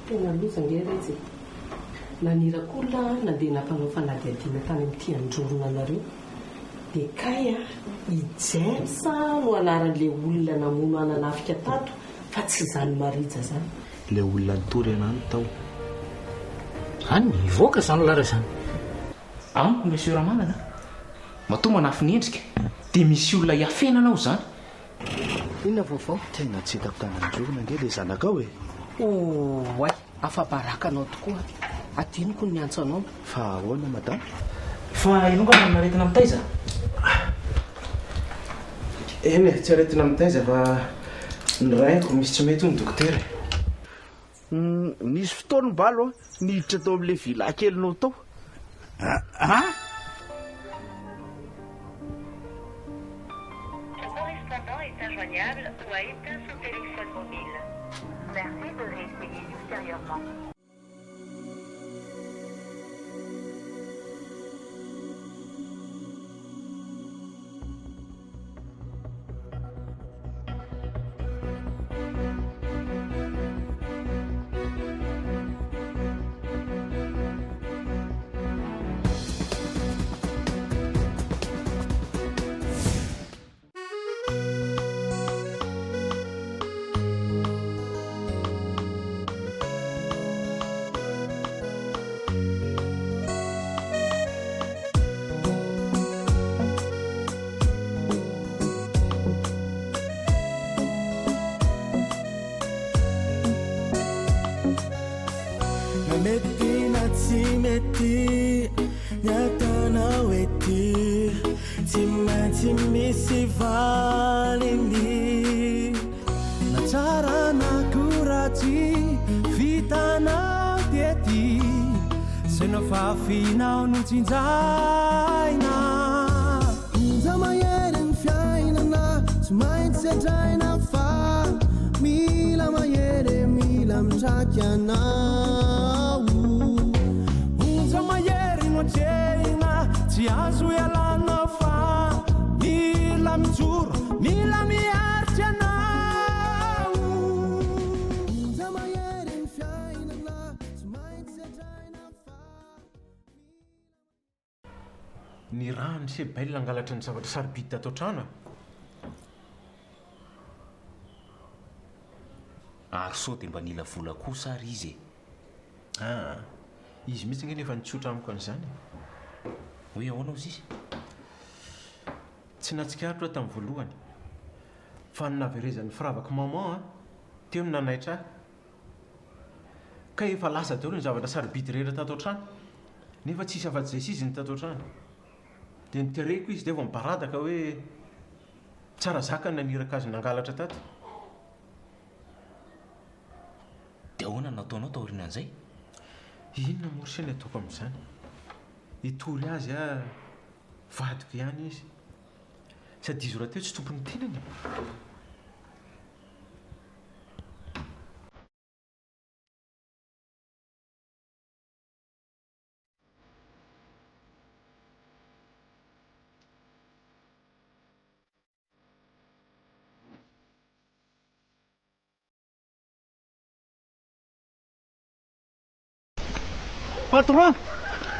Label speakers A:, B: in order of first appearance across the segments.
A: tena loza ngerezy nanirakola nandeha nampanao fanadihadiana tany amin'ity androrona anareo dia kay a ijaisa no anaran'ilay olona namono ananafika tato fa tsy izany marija zany
B: le olona nitory anany tao
C: any mivoaka zany lara zany amiko monsieur Ramanana matoa manafy ny endrika dia misy olona iafenanao zany
B: inona vaovao tena tsy hitako tanandrona nge le zanakao e
A: oay afa-barakanao tokoa adinoko ny antso anao
B: fa ahoana madama
C: fa inonga naretina mitaiza
B: eny tsy aretina mitaiza fa ny raiko misy tsy mety ho ny dokotera nisy fotoany mbalo a niditra tao amin'le vila kelinao tao
D: correspondant est injoignable ou a éteint son téléphone mobile. Merci de réessayer ultérieurement.
E: Meti nyatana weti timisi valini natara nakurati vitana dieti senofafina nutinzaina zama yeren fiaina sumain sejaina fa mila mayere mila mtakiana azo ialana fa mila mijoro mila miaritra anao zamahery ny fiainana tsy maintsy sadraina fa
B: ny raha ny sebel angalatra ny zavatra saribidi tatao trano
C: ary so dia mba nila vola kosa ary izy
B: izy mihitsy nge nefa nitsotra amiko an'izany
C: hoe ahoanao izy
B: tsy natsikaritra hoe tamin'ny voalohany fa ninaverezan'ny firavaka maman teo ny nanaitra ahy ka efa lasa daholo ny zavatra saribidi rehetra tato trano nefa tsisy afa-tsy izay sizy ny tato trano dia nitereko izy dia vao mibaradaka hoe tsara zaka naniraka azy nangalatra tato
C: dia ahoana nataonao taorianan'izay
B: inona morseny ataoko amin'izany hitory azy vadiko ihany izy sady izy rahateo tsy tompony tenany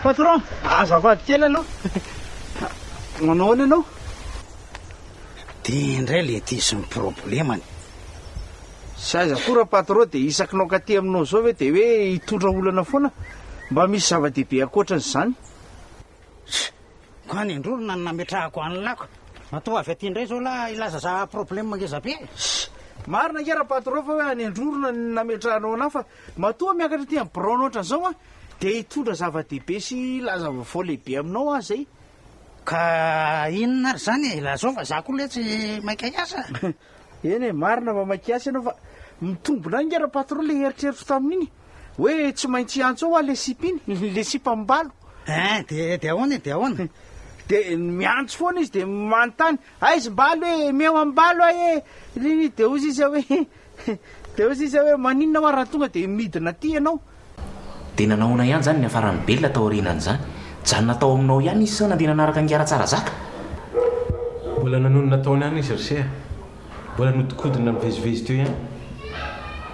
E: patron azafady kely anao manao any anao
F: dia indray le ty sy ny problemany
E: sy aiza koa raha patron dia isakinao katy aminao zao ve dia hoe hitondra olana foana mba misy zava-dehibe akoatran'izany
F: koa ny androrona ny nametrahako anylako matoa avy aty indray zao la ilaza za problème mangezabe
E: marina ke raha patron fa hoe any androrona ny nametrahanao anahy fa matoa miakatra ty amin'ny braon ohatran'izao a dia hitondra zava-dehibe sy laza vaovao lehibe aminao a zay
F: ka inona ary zany e lazao fa za koa le tsy maikaiasa
E: eny e marina mba maikiasa ianao fa mitombona any raha patron le eritreritro tamin'iny hoe tsy maintsy antso ao a le sipiny le sipambalo
F: dia ahoana dia ahoana
E: dia miantso foana izy dia manontany aizy mbalo hoe meo ambalo ae liny dia ozy izy hoe dia ozy izy hoe maninona hoa raha tonga dia midina ty ianao
C: dia nanaona ihany zany ny afarany belona tao aorianany zany zany natao aminao ihany izy sa nandeha nanaraka angara tsara zaka
B: mbola nanono nataony any izy rse mbola nodikodina mivezivezy teo ihany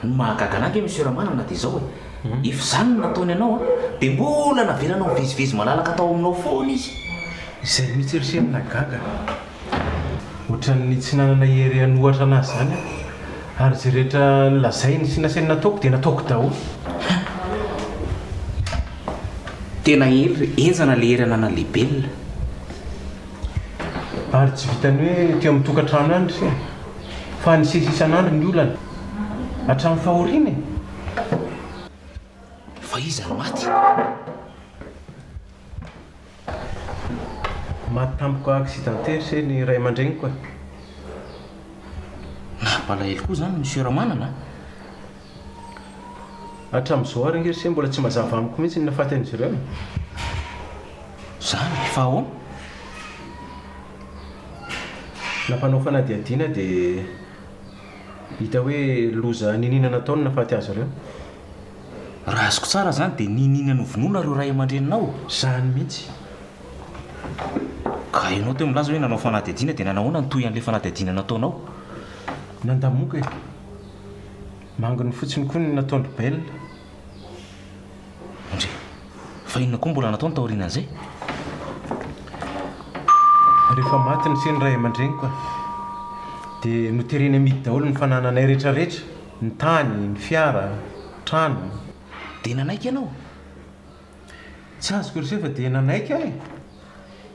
C: mahagaganake monsieur Ramanana dia izao hoe if zany nataony ianao dia mbola navelanao vizivizy malalaka atao aminao foana izy.
B: Izay mihitsy erisena gaga ohatran'ny tsy nanana hery anohatra anazy zany ary zay rehetra nlazainy sy naseny nataoko dia nataoko daholo.
C: Tena enjana le hery anana lehibe
B: ary tsy vitany hoe teo amin'ny tokantrano any sy fa ny sesy isan'andro ny olana hatramin'ny fahoriana
C: fa iza no maty.
B: maty tampoka accidentaire se ny ray aman-dreny koa.
C: Nampalahelo koa zany monsieur Ramanana.
B: Hatramin'izao ary ngery se mbola tsy mazava amiko mihitsy ny nafaty an'izy ireo.
C: Zany fa ahoana?
B: Nampanao fanadihadiana dia hita hoe loza nininana tao no nafaty azy ireo.
C: Raha azoko tsara zany dia nininana novonoina ireo ray aman-dreninao.
B: Zany mihitsy.
C: Ka ianao teo milaza hoe nanao fanadihadiana dia nanahoana nitoy an'ilay fanadihadiana nataonao?
B: Nandamoka e. Mangony fotsiny koa ny nataondry belle.
C: Andre, fa inona koa mbola nataony taorianan'izay?
B: Rehefa maty ny seny ray aman-dreny koa dia noterena midy daholo ny fanananay rehetrarehetra, ny tany, ny fiara, trano.
C: Dia nanaiky ianao?
B: Tsy azoko ry fa dia nanaiky aho e.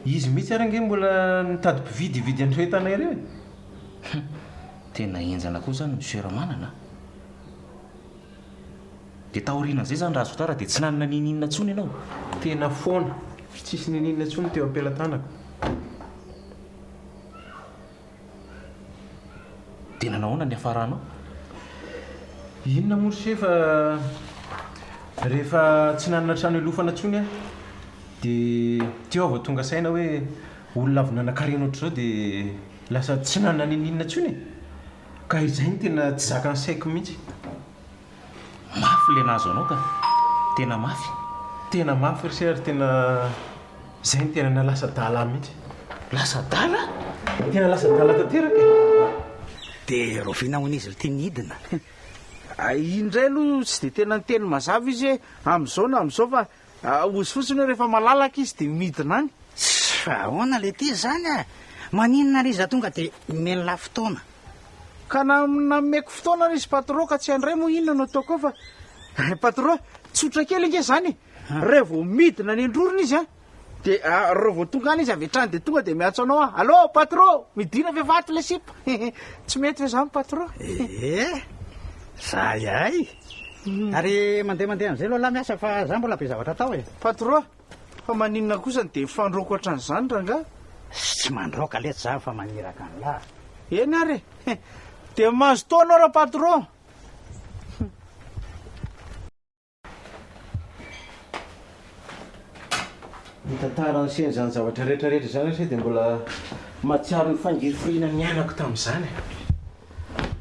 B: Izy mihitsy ary ange mbola nitady mpividy hividy an'ireo entanay ireo e.
C: Tena enjana koa zany monsieur Ramanana. Dia taorianan'izay zany raha azoko tsara dia tsy nanana nininana intsony ianao?
B: Tena foana, tsisy nininana intsony teo am-pelantanako.
C: Dia nanahoana ny hafaranao?
B: Inona moa se fa rehefa tsy nanana trano ilofana intsony aho dia teo avao tonga saina hoe olona avy nanankarena ohatr'izao dia lasa tsy nanana nininana intsony e. Ka izay ny tena tsy zakany saiko mihitsy.
C: Mafy le nazo anao ka. Tena mafy.
B: Tena mafy ry se ary tena izay ny tena nalasa dala mihitsy.
C: Lasa dala?
B: Tena lasa dala tanteraka e.
F: Dia roviana hoana izy tia nidina.
E: Indray aloha tsy dia tena nyteny mazava izy hoe amin'izao na amin'izao fa ozy fotsiny hoe rehefa malalaka izy dia midina any.
F: Fa ahoana le tia zany a? Maninona ry izy tonga dia menla fotoana.
E: Ka nameko fotoana ry izy patron ka tsy andray moa inona no ataoko fa patron tsotra kely nge zany. Rehefa vao midina ny androrona izy a dia reo vao tonga any izy avy hatrany dia tonga dia miantso anao a. Allô patron, midina vehivavy le sipa. Tsy mety ve zany patron?
F: Zay ay. Ary mandeha amin'izay aloha lahy miasa fa za mbola be zavatra atao e.
E: Patron, fa maninona kosa dia fandroako hatran'izany ranga?
F: Tsy mandroaka leto za fa maniraka ny lahy.
E: Eny ary dia mahazo taonao raha patron.
B: Ny tantara ny seny zany zavatra rehetrarehetra zany se dia mbola matsiaro ny fangirifirina ny anako tamin'izany.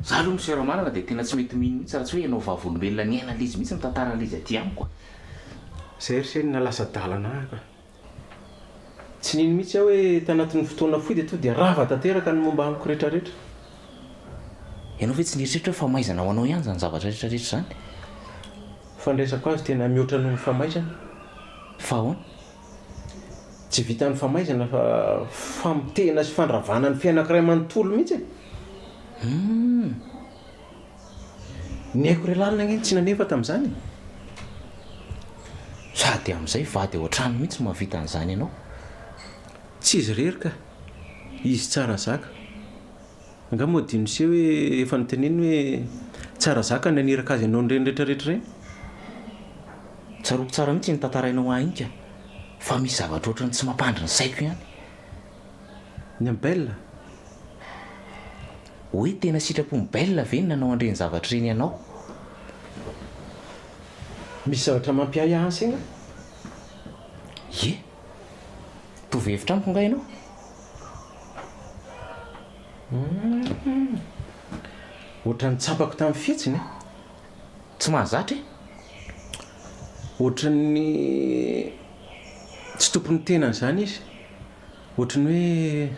C: Za aloha monsieur Ramanana dia tena tsy mety mino mihitsy raha tsy hoe ianao vavolombelona ny aina lizy mihitsy mitantara lizy aty amiko.
B: Zay ry se ny nalasa dalana ka. Tsy nino mihitsy aho hoe tanatin'ny fotoana foy dia to dia rava tanteraka ny momba amiko rehetrarehetra.
C: Ianao ve tsy nieritreritra hoe famaizana ho anao ihany zany zavatra rehetrarehetra zany?
B: Fandraisako azy tena mihoatra noho ny famaizana.
C: Fa ahoana?
B: Tsy vita ny famaizana fa famitehana sy fandravana ny fianankiray manontolo mihitsy e. Ny haiko ray lalina ngeny tsy nanefa tamin'izany.
C: Sady amin'izay vady ao an-trano mihitsy mahavita an'izany ianao.
B: Tsy izy rery ka. Izy tsara zaka. Anga moa dino se hoe efa noteneny hoe tsara zaka ny aniraka azy ianao nireny rehetrarehetra ireny.
C: Tsaroko tsara mihitsy ny tantarainao ahy ka. Fa misy zavatra ohatrany tsy mampandry ny saiko ihany.
B: Ny ambella.
C: Hoe tena sitrapon'ny belle ve ny nanao andreny zavatra ireny ianao?
B: Misy zavatra mampiay ahy ansaina?
C: Ye? Tovy hevitra amiko nga ianao?
B: Ohatrany tsapako tamin'ny fihetsiny e.
C: Tsy mahazatra e?
B: Ohatrany tsy tompony tenany zany izy. Ohatrany hoe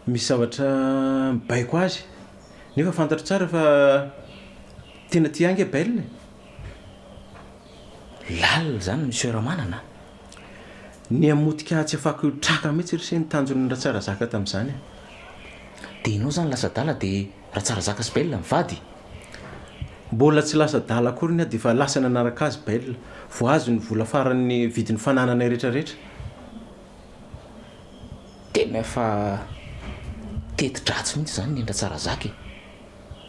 B: misy zavatra mibaiko azy nefa fantatro tsara fa tena tiange belle
C: lalina zany monsieur Ramanana.
B: ny amotika tsy afaka traka mihitsy rysy ny tanjony raha tsara zaka tamin'izany.
C: Dia ianao zany lasa dala dia raha tsara zaka sy belle mivady.
B: Mbola tsy lasa dala akory ny dia efa lasa nanaraka azy belle vo azo ny vola farany vidin'ny fananana rehetrarehetra.
C: Tena efa teti-dratsy mihitsy zany ny endra tsara zaka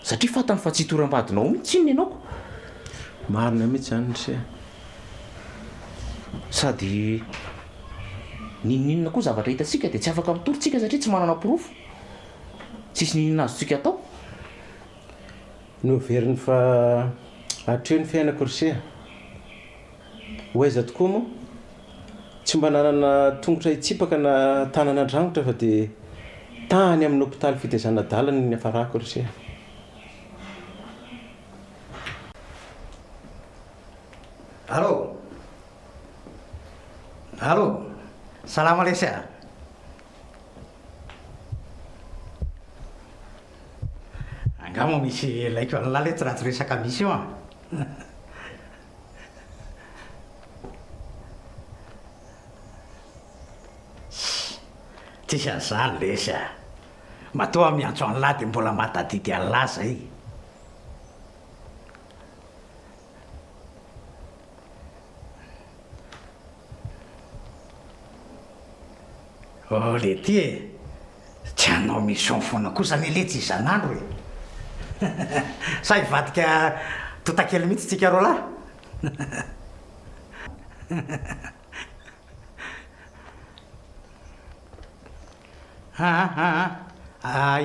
C: satria fatany fa tsy hitoram-badinao mihitsy inona ianaoko.
B: Marina mihitsy zany rysy.
C: Sady ninninona koa zavatra hitantsika dia tsy afaka mitorytsika satria tsy manana pirofo. Tsisy ninina azontsika atao.
B: Noveriny fa hatreo ny fiainako rysy. Hoaiza tokoa moa tsy mba nanana tongotra hitsipaka na tanana andrangotra fa dia tany amin'ny hôpitaly fitaizana dalany ny hafarako rysy.
F: Allô? Allô? Salama lesea. Angamba misy laiko an'lahy tsy ratsy resaka misy io a. Tsisy an'izany lesea. Matoa miantso an'lahy dia mbola mahatadidy an'lahy zay. Oh, le ty e, tsy hanao mission foana kosa ny letsy isan'andro e. Sa hivadika totakely mihitsy tsika ro lahy.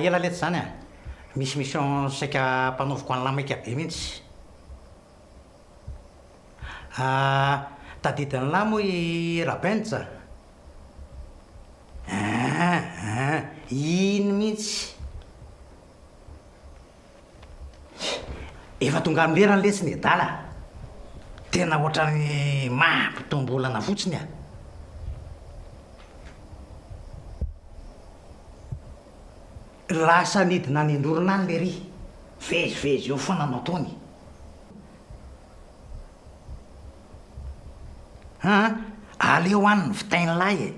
F: Ela letsy zany a, misy mission saika mpanaoviko an'lahy maika be mihitsy. Tadidin'ny lahy moa i Rabentsa. Iny mihitsy efa tonga amin'ny lerany lesy ny adala. Tena ohatrany mampitombo olana fotsiny a. Lasa nidina nindrorona any le ry. Vezivezy eo foana anao tony. Aleo any ny vitain'ny lahy e.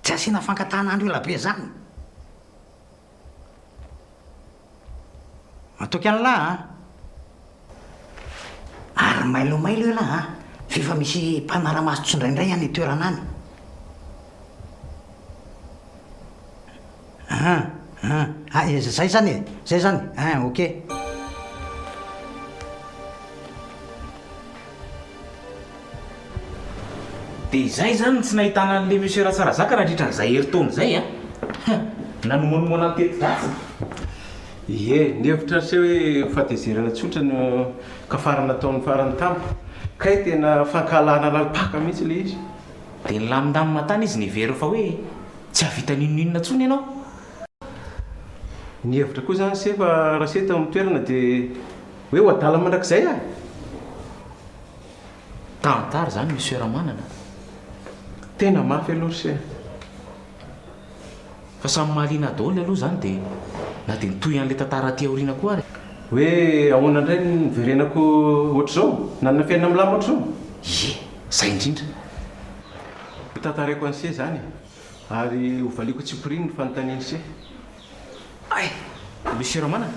F: Tsy asiana fankatahan'andro ela be zany. Matoky an'lahy ary mailomailo io lahy fefa misy mpanara-maso indraindray any toerana any. Zay zany e, zay zany. Ok.
C: Dia izay zany tsy nahitana an'le monsieur raha tsara zaka nandritra an'izay herintaona izay a. Nanomanoana ny teti-dratsy.
B: Ie, ny hevitra se hoe fahatezerana tsotra no kafarana taon'ny farany tampo. Kay tena fankalana lalipaka mihitsy le izy.
C: Dia nilamindamina tany izy niveriny fa hoe tsy havita ninninona intsony ianao.
B: Ny hevitra koa zany se fa raha seta amin'ny toerana dia hoe ho adala mandrakizay a.
C: Tantara zany monsieur Ramanana.
B: Tena mafy aloha rysy.
C: Fa samy mahaliana daholo aloha zany dia na dia nitoy an'ilay tantara aty aoriana koa ary.
B: Hoe ahoana indray niverenako ohatr'izao nanana fiainana amin'ny lama ohatr'izao.
C: Ie, zay indrindra.
B: Tantarako an'se zany ary hovaliako tsy piriny ny fanontaniany se.
C: Ay, monsieur Ramanana.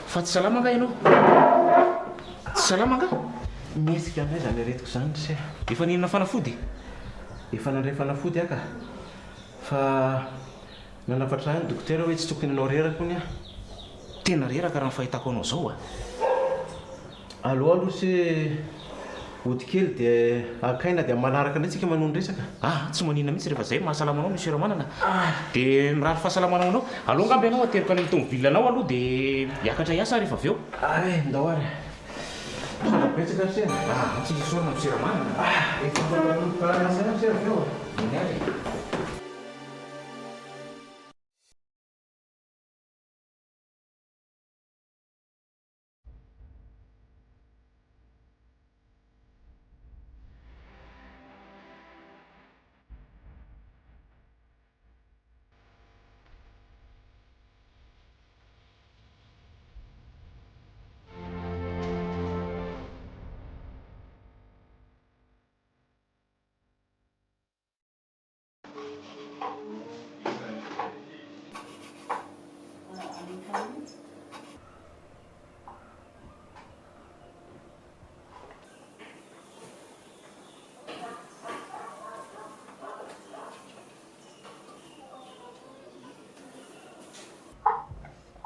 C: Fa tsy salama nga ianao? Tsy salama nga?
B: Misika anay zany aretiko zany se.
C: Efa ninona fanafody?
B: Efa nandray fanafody aka. Fa nanafatra ny dokotera hoe tsy tokony anao reraka hony a.
C: Tena reraka raha ny fahitako anao zao a.
B: Aloha aloha se odikely dia akaina dia manaraka indray tsika manao ny resaka.
C: Tsy manina mihitsy rehefa zay mahasalama anao monsieur Ramanana. Dia mirary fahasalamanao anao. Aloha ngamby ianao ateriko any tomobile anao aloha dia hiakatra hiasa rehefa avy eo.
B: Ndao ary. Betsaka se.
C: Tsy isorana monsieur Ramanana.
B: Efa manao asa se avy eo.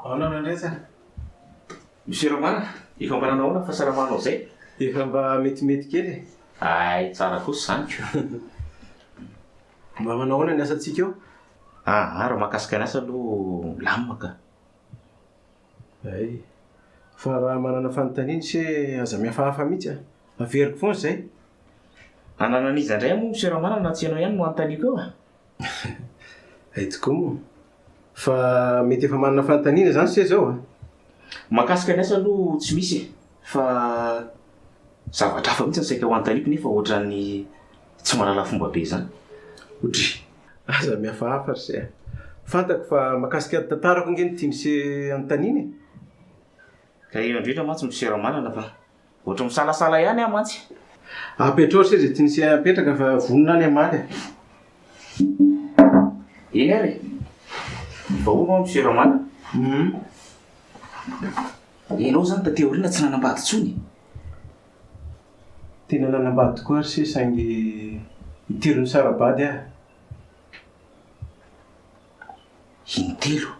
B: Anao nandresa.
C: Monsieur Romana, efa mba nanao fahasalamanao zay?
B: Efa mba metimety kely.
C: Ay, tsara kosa zany.
B: Mba manao ahoana ny asantsika eo?
C: Raha mahakasika ny asa aloha lamina ka.
B: Ay, fa raha manana fanontaniana se aza mihafahafa mihitsy a. Averiko foana zay.
C: Anananiza indray moa Monsieur Romana na tsy ianao ihany no anontaniako eo a?
B: Ay tokoa moa. Fa mety efa manana fanontaniana zany se zao a.
C: Mahakasika ny asa aloha tsy misy fa zavatra hafa mihitsy saika ho anontaniako nefa ohatran'ny tsy mahalala fomba be zany.
B: Odry, aza mihafahafa ry se. Fantako fa mahakasika tantarako nge ny tiany se anontaniana.
C: Ka eo indrindra mantsy Monsieur Romana fa ohatra misalasala ihany aho mantsy.
B: Apetrao se zay tiany se apetraka fa vonona any amaly.
C: Eny ary. Vahoana Monsieur Romana. Ianao zany taty aoriana tsy nanambady tsony.
B: Tena nanambady tokoa ry se saingy itelo ny sarabady aho.
C: Intelo.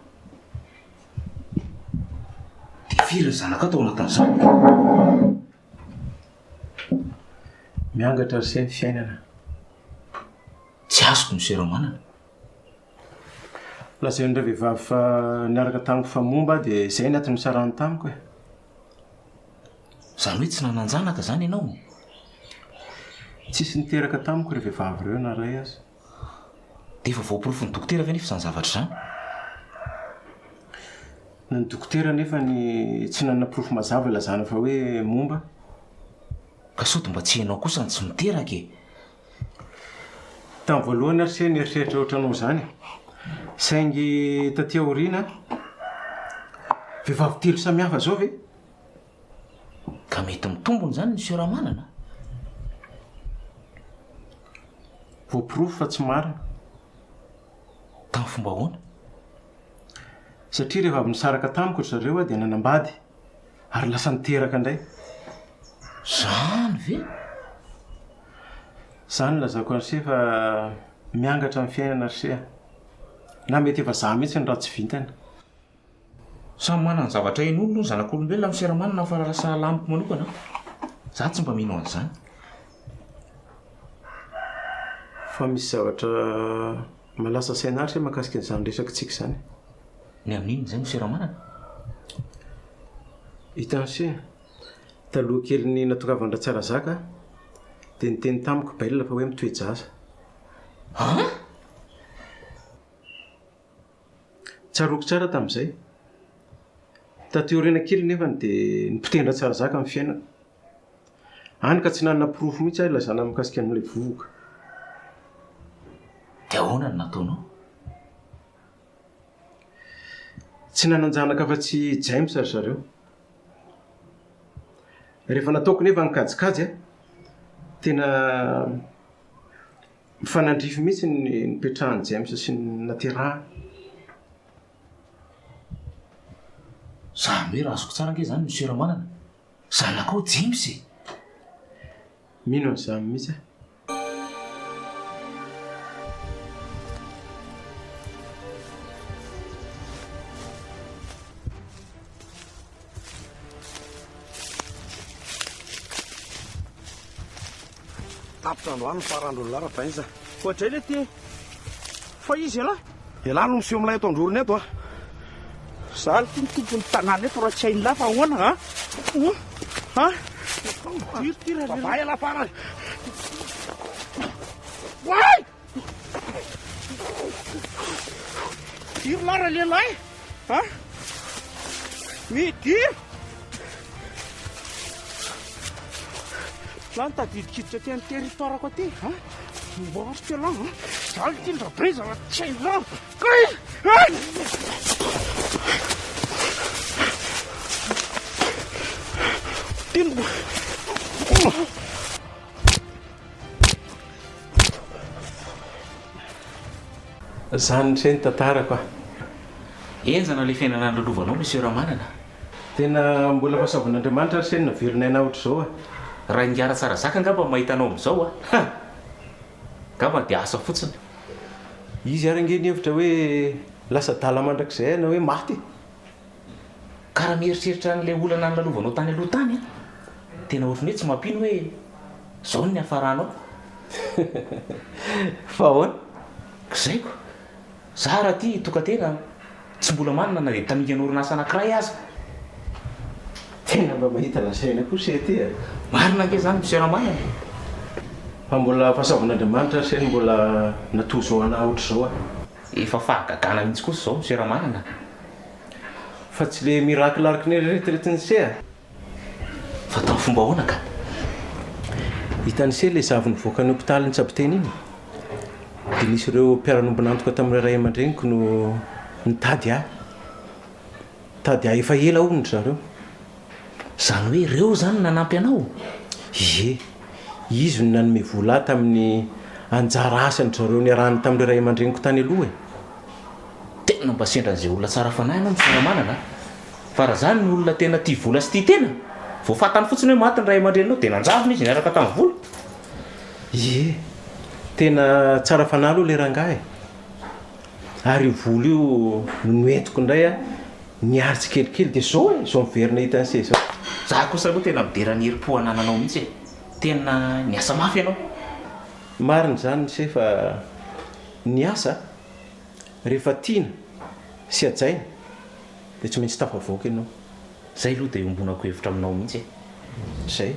C: Dia firy ny zanaka tao anatin'izany?
B: Miangatra ry se ny fiainana.
C: Tsy azoko Monsieur Romana.
B: Lazain'ireo vehivavy fa niaraka tamiko fa momba dia izay ny atiny sarany tamiko e.
C: Zany hoe tsy nananjanaka zany ianao?
B: Tsisy niteraka tamiko ireo vehivavy ireo na ray aza.
C: Dia efa voaporofo ny dokotera ve nefa izany zavatra izany?
B: Na ny dokotera nefa ny tsy nanana porofo mazava ilazana fa hoe momba.
C: Ka sody mba tsy ianao kosa ny tsy miteraka e.
B: Tamin'ny voalohany ary se nieritreritra ohatranao izany. Saingy taty aoriana vehivavy telo samihafa zao ve?
C: Ka mety mitombony zany Monsieur Romana?
B: Voaporofo fa tsy marina.
C: Tamin'ny fomba ahoana?
B: Satria rehefa avy nisaraka tamiko ry zareo dia nanambady ary lasa niteraka indray.
C: Zany ve?
B: Zany lazako an'se fa miangatra amin'ny fiainana ry se. Na mety efa za mihitsy ny raha tsy vintana.
C: Samy manana ny zavatra hain'olona ny zanak'olombelona Monsieur Romana fa lasa lamiko manokana. Za tsy mba mino an'izany.
B: Fa misy zavatra malasa sainahary se mahakasika an'izany resakitsika izany.
C: Ny amin'inona izay Monsieur Romana?
B: Hitan'se taloha kely ny natokavandra tsara zaka dia niteny tamiko bailina fa hoe mitoejaza. Tsaroako tsara tamin'izay. Taty aoriana kely nefa dia nipitendra tsara zaka amin'ny fiainana. Hany ka tsy nanana porofo mihitsy aho ilazana mikasika amin'ilay vovoka.
C: Dia ahoana ny nataonao?
B: Tsy nananjanaka fa tsy James ry zareo. Rehefa nataoko nefa nikajikajy tena mifanandrify mihitsy ny nipetrahan'i James sy ny naterahany.
C: Zany hoe raha azoko tsara ange zany Monsieur Romana. Zanakao James e.
B: Mino an'izany mihitsy aho.
E: Tapitrandoany farandrony lara bainza. Ohatray le ty. Fa izy ala? Elany no miseho milay eto androrony eto a. Za ty ny tompony tanàna eto raha tsy hainy lafa ahoana ha? Ha? Babay ala farany. Wai! Tiry lara lehilahy. Ha? Midiry. Lan tadidikiditra ty amin'ny territoirako aty. Ha? Mivoaritra lan. Zaho ty ndra breza raha tsy hainy lan.
B: Zany se ny tantarako.
C: Enzana le fiainana nilolovanao Monsieur Romana.
B: Tena mbola fahasavan'Andriamanitra ary se naveronay ohatra zao a.
C: Raha ingara tsara zaka angamba mahitanao amin'izao a. Ngamba dia asa fotsiny.
B: Izy ary nge ny hevitra hoe lasa dala mandrakizay na hoe maty.
C: karaha mieritreritra n'lay olana nylalovanao tany aloha tany a tena ohatrany hoe tsy mampino hoe zao ny hafaranao
B: fa ahoana
C: zaiko za raha ty tokantena tsy mbola manina na de tamingana orinasa anankiray aza
B: tena mba mahita lasaina koa se ty a
C: marina nke zany miseramanana
B: fa mbola fahasavan'Andriamanitra se mbola natozao ana ohatra zao a
C: efa fahagagana mihitsy kosa zao miseramanana
B: fa tsy le miracle araka ny rehetraretiny se a
C: fa tao fomba ahoana ka
B: hitany se le zavy nivoaka ny hôpitaly ny tsabiteny iny de nisy ireo mpiara-nombonantoka tamin'ny ray aman-dreniko no nitady ahy tady ahy efa ela onitra zareo
C: zany hoe reo zany nanampy anao
B: ie izy no nanome vola ahy tamin'ny anjara asany zareo niarahany tamin'ireo ray aman-dreniko tany aloha e
C: tena mba sendran'izay olona tsara fanahy anao miseramanana fa raha zany ny olona tena tia vola sy tia tena voafatany fotsiny hoe maty ny ray aman-drenao de nanjavina izy niaraka tamin'ny vola
B: ie tena tsara fanahy aloha le rangahy ary vola io noentiko indray a niaritsy kelikely de zao e zao miverina hitany se zao
C: za kosa aloha tena miderany herim-po anananao mihitsy e tena niasa mafy ianao
B: mariny zany se fa niasa rehefa tiana sy ajaina de tsy maintsy tafavoaka ianao
C: zay aloha de ombonako hevitra aminao mihitsy e
B: zay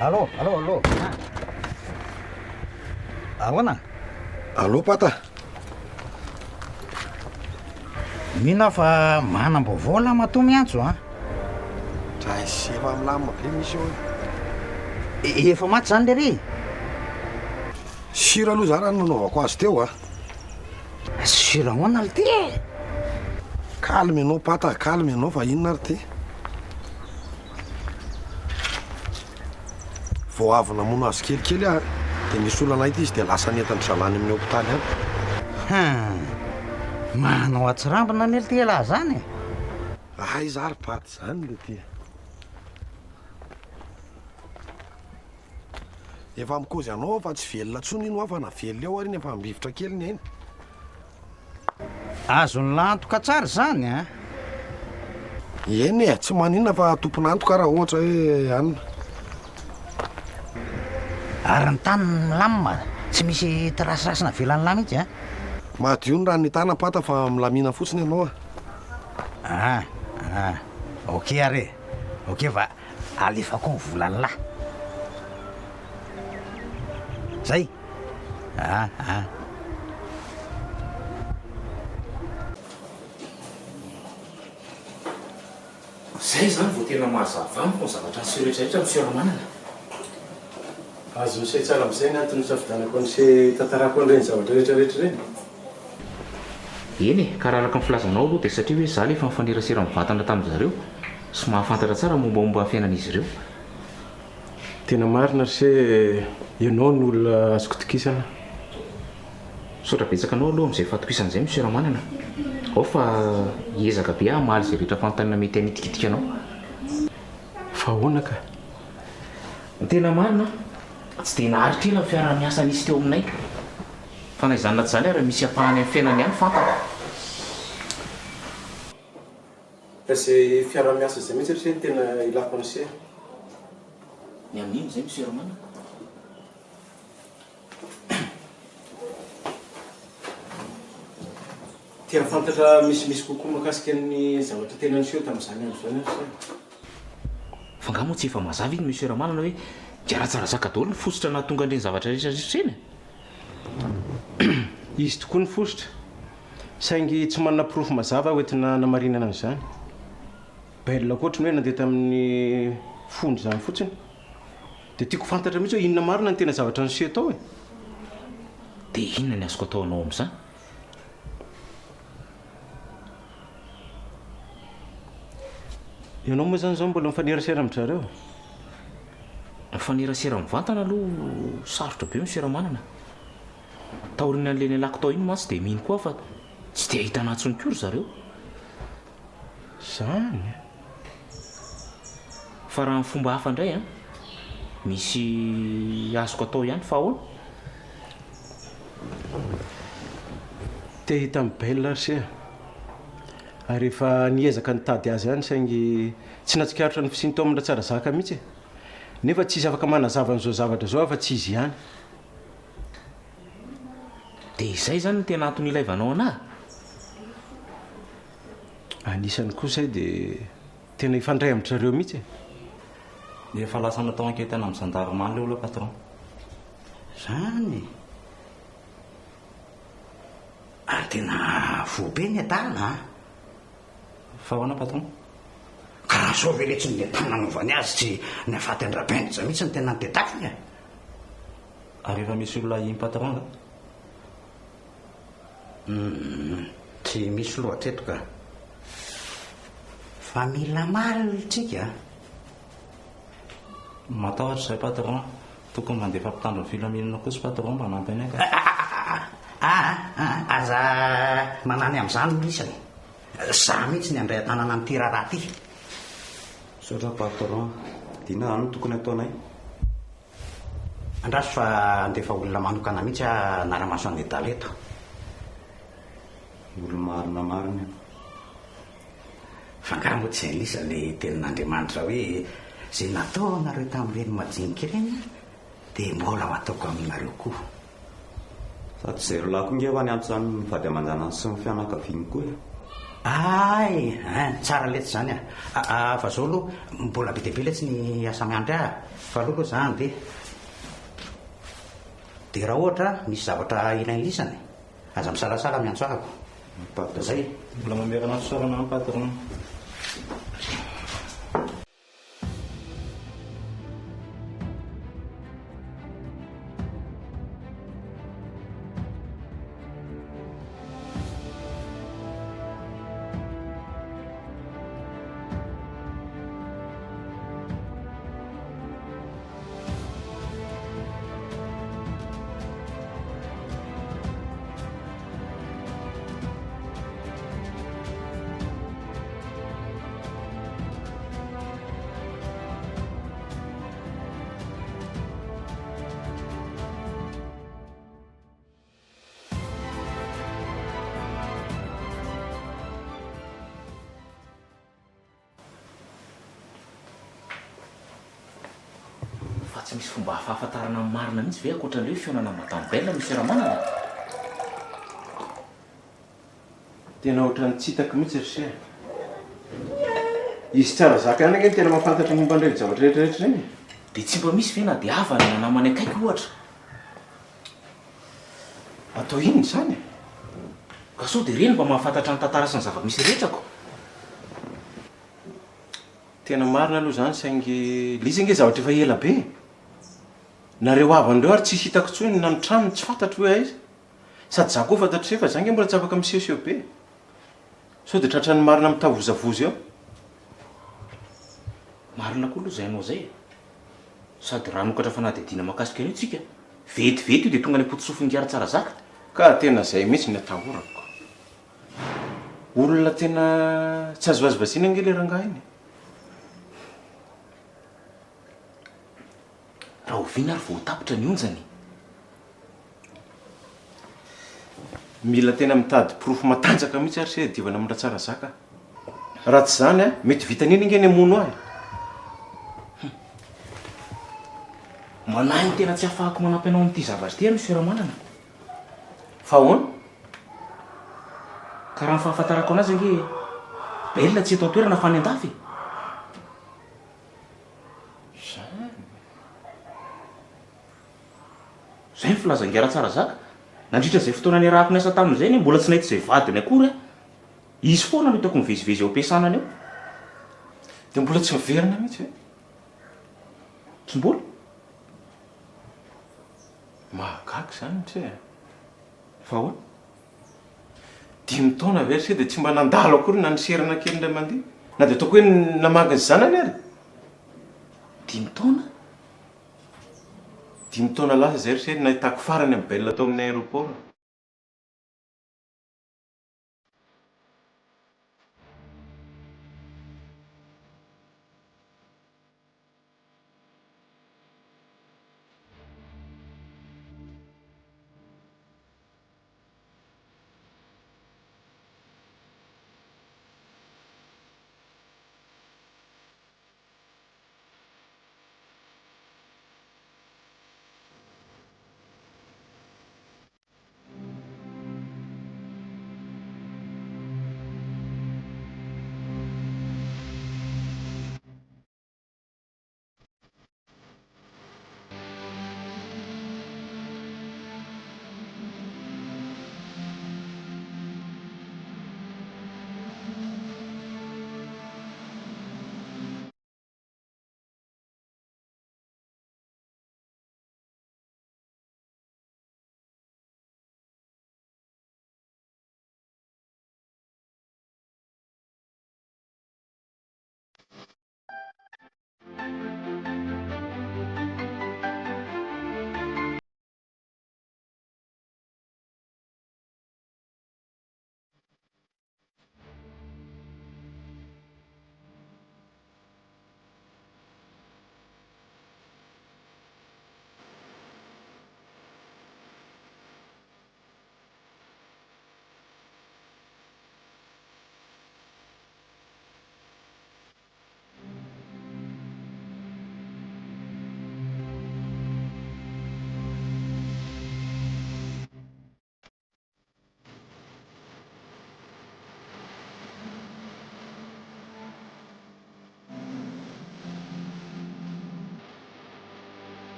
F: Allo, allo, allo. Ahoana?
G: Allo pata.
F: Mihina fa manam-baovao la matoa miantso a.
G: Dray sy efa milamina be misy eo.
F: Efa maty zany le ry.
G: Sira aloha zany raha nanaovako azy teo a.
F: Sira ahoana le ty?
G: Calme ianao pata, calme ianao fa inona ary ty? Vao avy namono azy kelikely a de misy olana ity izy de lasa netany zalany amin'ny hôpitaly any.
F: Manao atsirambina ny ty lahy zany e.
G: Ay zary paty zany le ty. Efa mikozy anao fa tsy velona tsony ino fa na velona eo ary efa mbivotra kely ny ainy.
F: Azony lantoka tsara zany a.
G: Eny e, tsy maninona fa tompon'antoka raha ohatra hoe anina.
F: Ary ny tany milamina tsy misy trasirasina velany lamy mihitsy a.
G: Madio ny raha ny tana pata fa milamina fotsiny ianao a.
F: Ok are. Ok va alefako ny volany lahy. Zay.
C: zay zany vao tena mahazava amiko ny zavatra sy rehetrarehetra miseramanana
B: azo se tsara am'izay ny antony safidanako an'se tantarako an'ireny zavatra rehetrarehetra reny
C: eny e ka raha araka mifilazanao aloha de satria hoe za le efa mifanerasera mivatana tamin'ny zareo sy mahafantatra tsara mombamomba fiainan'izy ireo
B: tena marina ry se ianao ny olona azoko tokisana
C: sotra betsaka anao aloha am'izay fatokisan'izay miseramanana ao fa hiezaka be ah mahaly zay rehetra fantanina mety anitikitika anao
B: fa ahoana ka
C: ny tena marina tsy de naharitra ela fiara-miasa nisy teo aminay fa na izany naty zany ara misy ampahany amin'ny fiainany ihany fantako
B: fa zay fiara-miasa zay mihitsy ry se tena ilako an'se
C: ny amin'iny zay miseramanana
B: tia fantatra misimisy kokoa makasika ny zavatra tena niseho tamin'izany andro zany ary sa
C: fa nga moa tsy efa mazava iny miseramanana hoe diaratsara zaka daholo ny fosotra nahatonga an'ireny zavatra rehetrarehetra eny
B: izy tokoa ny fosotra saingy tsy manana pirofo mazava hoentina namarinana an'izany bailona koatra ny hoe nandeha tamin'ny fondro zany fotsiny de tiako fantatra mihitsy hoe inona marina ny tena zavatra niseho tao e
C: de inona ny azoko ataonao am'izany
B: ianao moa zany zao mbola mifanerasera amin'zareo.
C: Mifanerasera mivantana aloha sarotra be miseramanana. Taoriana an'ilay lako tao iny mantsy dia mino koa fa tsy dia ahitana antsony kory zareo.
B: Zany
C: fa raha ny fomba hafa indray a misy azoko atao ihany fa ahoana.
B: te hita mibelona ry ary efa niezaka nitady azy ihany saingy tsy natsikaritra ny fisiny tao amina tsara zaka mihitsy nefa tsisy afaka manazava an'izao zavatra zao fa tsy izy ihany.
C: Dia izay zany ny tena antony ilaivanao anahy.
B: Anisany kosa dia tena ifandray amin'zareo mihitsy.
H: Dia efa lasa natao anketana amin'ny gendarmerie leo aloha patron.
F: Zany ary tena voabe ny adalana.
H: Fa ahoana patron?
F: Karaha sao ve le tsy ny tananovany azy tsy ny afaty andrabendritra mihitsy ny tena nytetafiny.
H: Ary efa misy olona iny patron ka?
F: Tsy misy loatra eto ka. Fa mila malitsika.
H: Matahotra izay patron. Tokony mandefa mpitandro ny filaminana kosa patron mba hanampy anay ka.
F: Aza manany amin'izany isany. Za mihitsy ny andray tanana amin'ity raharaha ty.
H: Saotra patron, dina zany no tokony ataonay.
F: Andraso fa andefa olona manokana mihitsy naramaso an'ilay daleto.
H: Olo-marina marina.
F: Fa angaha moa tsy izay lisa ilay tenin'Andriamanitra hoe izay nataonareo tamin'ireny majinika ireny dia mbola ho ataoko aminareo koa.
H: Sady zay roalahy koa nge fa ny antso zany mivady aman-janany sy ny fianakaviany koa.
F: Ay, tsara letsy zany fa zao aloha mbola be dia be letsy ny asa miandry ahy. Fa aloha zany dia raha ohatra misy zavatra ilainy lisany aza misalasala miantso ahako. Zay
H: mbola mamerana fisaorana amin'ny patron.
C: Tsy misy fomba hafahafantarana marina mihitsy ve ankoatran'ireo fionana matamibelona misy ramanana.
B: Tena ohatran'ny tsy hitako mihitsy ry izy tsara zaka ihany angeny tena mahafantatra momba an'ireny zavatra rehetrarehetra ireny.
C: Dia tsy mba misy ve na dia havany na namany akaiky ohatra.
B: Atao inony zany?
C: Ka sao dia ireny mba mahafantatra ny tantara sy ny zava-misy rehetrako.
B: Tena marina aloha zany saingy lizy nge zavatra efa ela be. Nareo avandreo ary tsisy hitako tsony na ny tranony tsy fantatro hoe aiza. Sady za koa fantatro fa za nge mbola tsy afaka misehoseho be. Sao dia tratran'ny marina mitavozavozy eo.
C: Marina koa aloha zay anao zay. Sady raha nokatra fanadihadiana mahakasika anio tsika vetivety io dia tonga any ampotosofiny gara tsara zaka.
B: Ka tena zay mihitsy ny atahorako. Olona tena tsy azo vazivazina nge le rangahy iny.
C: Raha oviana ary vao tapitra ny onjany.
B: Mila tena mitady profo matanjaka mihitsy ary se divana amin'ny raha tsara zaka. Raha tsy zany mety vitan'iny nge ny amono ahy.
C: Manahy ny tena tsy ahafahako manampy anao amin'ity zavatra ity misy firamanana.
B: Fa ahoana?
C: Ka raha ny fahafantarako anazy nge belona tsy eto an-toerana fa any an-dafy. Zay ny filazangara tsara zaka. Nandritra izay fotoana niarahako niasa tamin'izay ny mbola tsy nahita izay vadiny akory. Izy foana no hitako mivezivezy eo am-piasanany eo.
B: Dia mbola tsy miverina mihitsy hoe?
C: Tsy mbola?
B: Mahagaga zany tsy e.
C: Fa ahoana?
B: 5 taona verse dia tsy mba nandalo akory na niserana kely indray mandeha. na dia ataoko hoe namaky ny zanany ary
C: 5 taona
B: 5 taona lasa zay ry seny nahitako farany amin'ny belona tao amin'ny aéroport.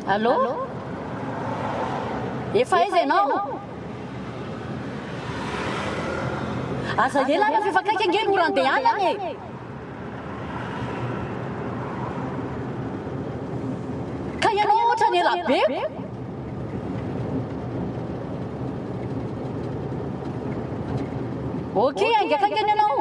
I: Allô? Efa aiza ianao? Aza ela na fefa kaiky ange mora andehanany e. Ka ianao ohatra ny elabeko? Okey, ainga kaiky any ianao.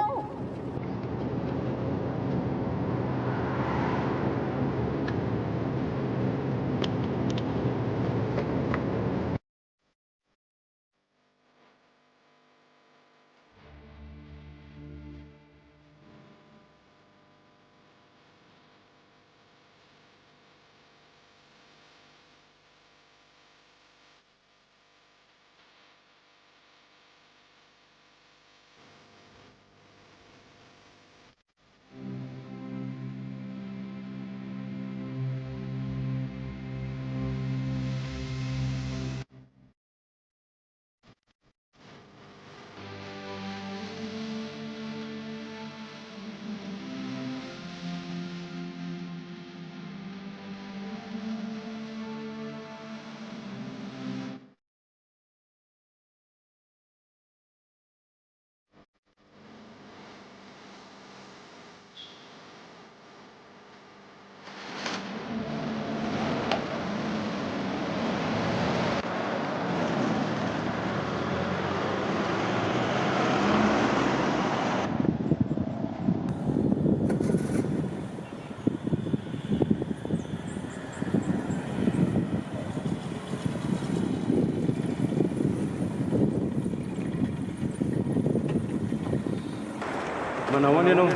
B: Manao any ianao?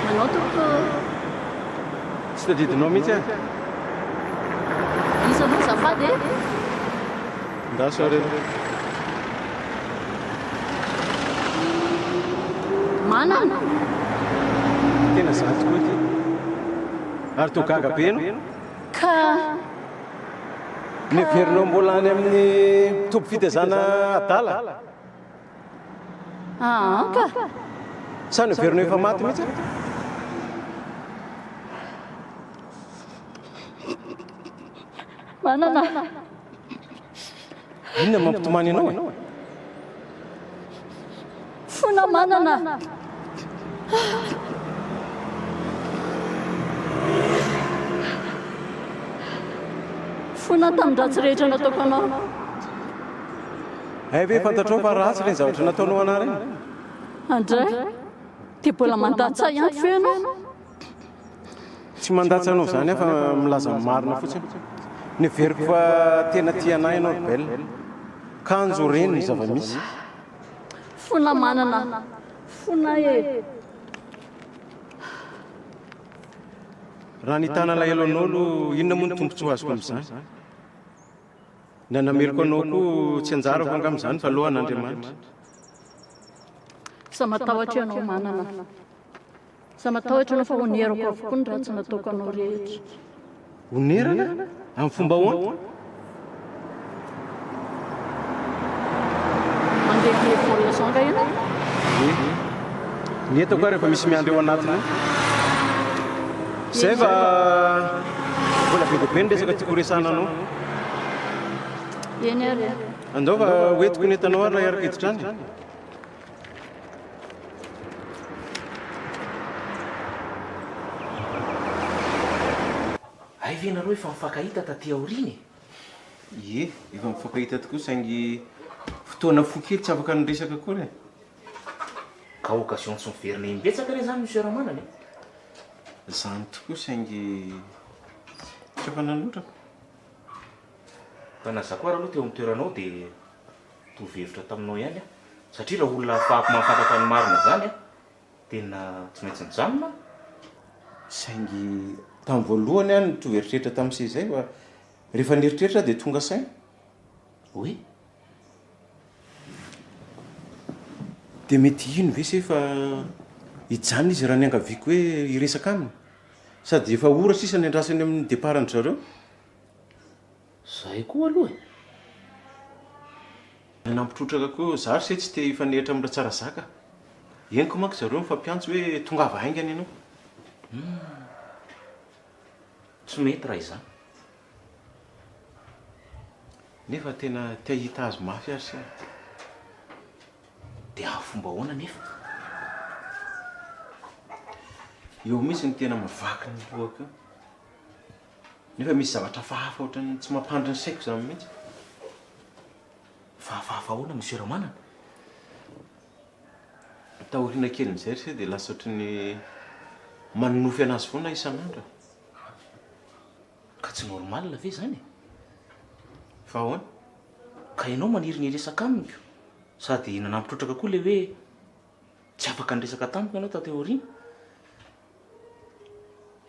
I: Manao tompoko.
B: Tsy tadidinao mihitsy a?
I: Izy aloha zafady e?
B: Ndaso areo.
I: Manana?
B: Tena za tokoa ity. Ary toa gaga be no?
I: Ka
B: ny averinao mbola any amin'ny tobo fitezana adala
I: ka
B: sa ny averinao efa maty mihitsy
I: manana
B: inona mampitomany ianao e
I: fona manana fona tamin'ny ratsy rehetra nataoko anao
B: ay ve fantatrao fa ratsy reny zavatra nataonao ana reny
I: andray dia mbola mandatsa ihany fe anao
B: tsy mandatsy anao zany afa milaza marina fotsiny ny veriko fa tena tianay ianao bel kanjo reny ny zava-misy
I: fona manana fona e
B: raha nitana lahelon'olo inona moa ny tombontsoa azoko amin'izany ny anameriko anao koa tsy anjarako angamin'izany fa lohan'andriamanitra
I: sa matahotra ianao manana sa matahotra anao fa honerako avokoa ny ratsy nataoko anao rehetra
B: honerana amin'ny fomba hoana
I: mandeha levola sanga ianao
B: ny etako a rehefa misy miandro eo anatiny zay fa mbola be deabe ny resaka tiako resana anao
I: eny ary
B: andao fa hoetiko ny entanao ary raha iaraka hiditra any
C: ay ve nareo efa mifankahita taty aoriny
B: ie efa mifankahita tokoa saingy fotoana fo kely tsy afaka nyresaka kory
C: ka occasion tsy miverina imbetsaka re zany misy ramanany
B: zany tokoa saingy tsy efa nanotra
C: fa nazako ara aloha teo amin'ny toeranao dia tovhevitra taminao ihany a satria raha olona fahako mahafantatra ny marina zany a tena tsy maintsy nijanona
B: saingy tamin'ny voalohany any toveritreritra tamin'isay zay fa rehefa nieritreritra dia tonga saina
C: oe
B: dia mety ino ve se fa hijanona izy raha ny angaviako hoe hiresaka aminy sady efa ora sisa ny andrasany amin'ny deparany zareo
C: zay koa aloha
B: nampitrotraka koa zary se tsy te hifanehitra amin'ny raha tsara zaka eniko manko zareo mifampiantso hoe tonga ava haingany ianao
C: tsy mety raha izany
B: nefa tena tia hita azy mafy ary se
C: dia ahafomba hoana nefa
B: eo misy ny tena mavaky ny lohako nefa misy zavatra fahafa ohatrany tsy mampandry ny saiko zany mihitsy
C: fahafahafa hoana monsieur ramanana
B: tahoriana kelin'izay ry se dia lasa ohatrany manonofy anazy foana isan'andro
C: ka tsy normal ve zany
B: fa ahoana
C: ka ianao maniry ny resaka amiko sady nanampitrotraka koa le hoe tsy afaka nyresaka tamiko ianao tateoriana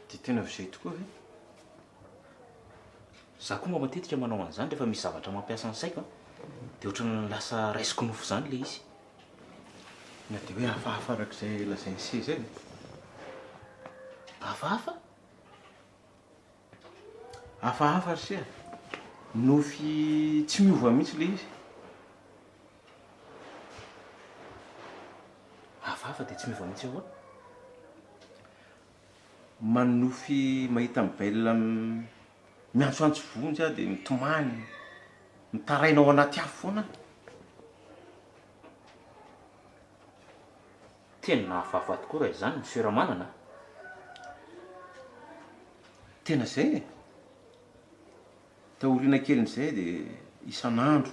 B: dia tena vizay tokoa ve
C: za koa mba matetika manao an'izany rehefa misy zavatra mampiasa ny saiko dia ohatrany lasa raisiko nofo zany le izy
B: na dia hoe hafahafa arak'izay lazay ny se zay
C: hafahafa
B: hafahafa ry se nofy tsy miova mihitsy le izy
C: hafahafa dia tsy miova mihitsy ahoana
B: manofy mahita mibelona miantsoantso vonjy a dia mitomany mitarainao anaty afo foana
C: tena hafahafa tokoa raha izany monsieur ramanana
B: tena zay e tahoriana kelin'izay dia isan'andro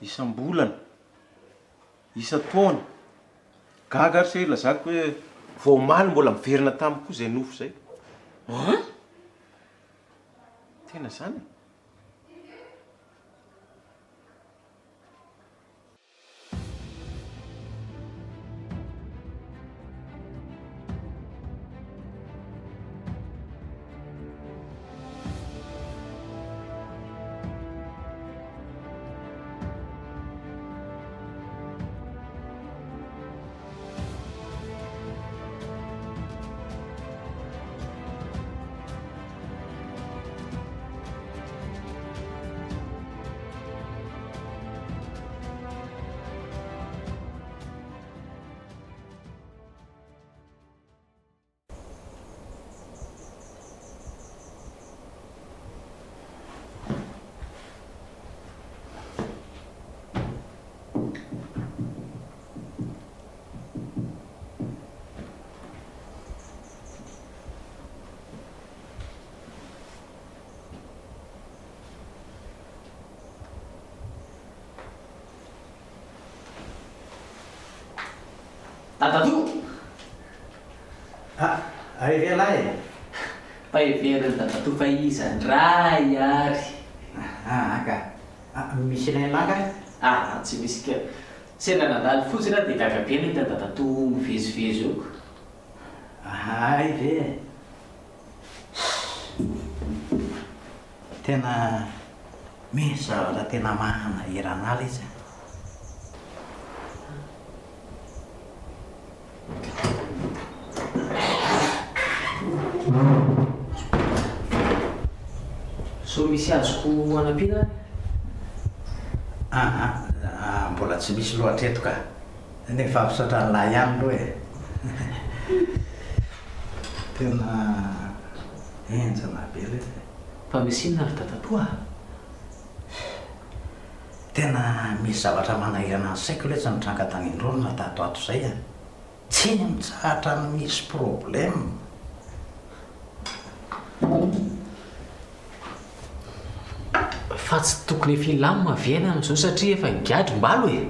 B: isam-bolana isa-taona gaga ary se lazako hoe voamaly mbola miverina tamiko koa zay nofo zay tena zany
F: Tatatu. Aivelahy.
J: Fa iveriny tatatu fa izany ray ary.
F: Ka misy ilay langa?
J: Tsy misy ka. Sena nandalo fotsiny dia gagabe ny hita tatatu mivezivezy eo.
F: Ay ve. Tena misy zavatra tena mahirana izy.
J: So misy azoko anampiana?
F: Mbola tsy misy loatra eto ka. Nefa fisaotran'ny lahy ihany aloha e. Tena enjana be le.
J: Fa misy inona ry tatatoa?
F: Tena misy zavatra manahirana ny saiko le tsy nitranga tany indrorona tato zay a. Tsy mitsahatra ny misy problème.
J: Fa tsy tokony filama viana amin'izao satria efa ngiadro mbalo e.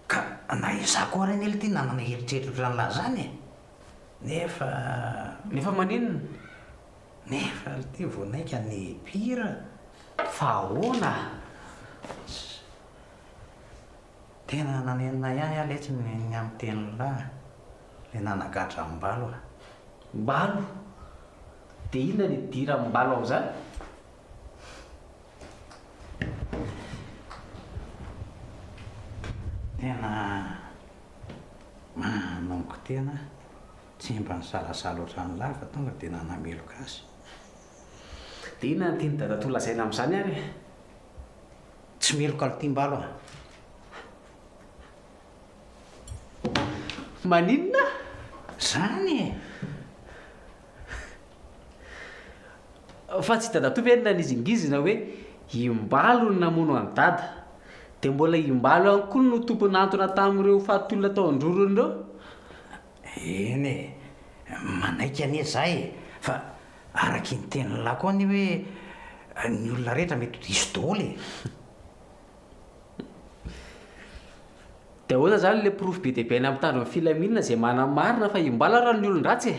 F: Ka na izaho koa reny ele ty nanana heritreritra n'lahy zany e.
J: Nefa maninona?
F: Nefa ty vonaika ny pira.
J: Fa ahoana?
F: Tena nanenina ihany aho letsy ny amin'ny teny lahy. Le nanagatra mbalo a.
J: Mbalo? Dia inona ny dira mbalo ao zany?
F: Tena manongo tena tsy mba nisalasala ohatran'ny lahy fa tonga dia nanameloka azy.
J: Dia inona ny tiany tatatoa lazaina amin'izany ary?
F: Tsy meloka lo tiam-balo a.
J: Maninona?
F: Zany e.
J: Fa tsy tatatoa ve nanizingizina hoe imbalo no namono any dada, dia mbola imbalo ihany koa no tompon'antona tamin'ireo fatolona tao an-drorony ireo?
F: Eny e, manaika anie zay fa araky ny teny lahy koa ny hoe ny olona rehetra mety hisy daholo e.
J: Dia ahoana zany le porofo be dia be any amin'ny tandro ny filaminana izay manamarina fa imbalo raha ny olon-dratsy e.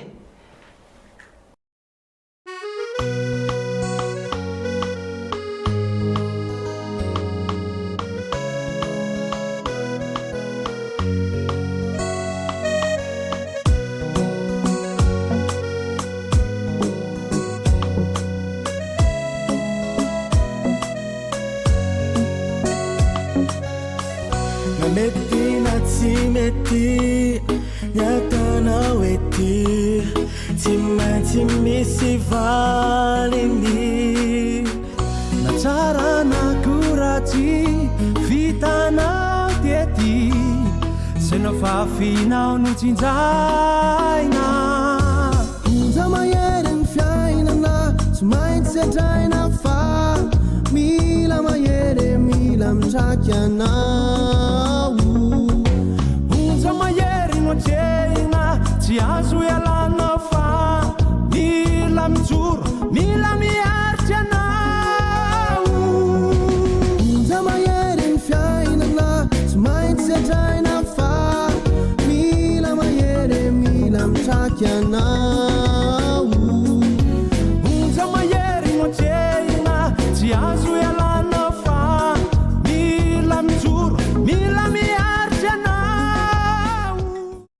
K: Nyatana weti timisi valini Natara na kurati vitana tieti Sena fafina nutinzaina Unzama yeren fiaina na Sumain sejaina fa Mila mayere mila mchakyana Jena tiazu ya lana fa mila mzuru mila miarjana Zama yerin fiaina na Sumain sejaina fa Mila mayere mila mchakyana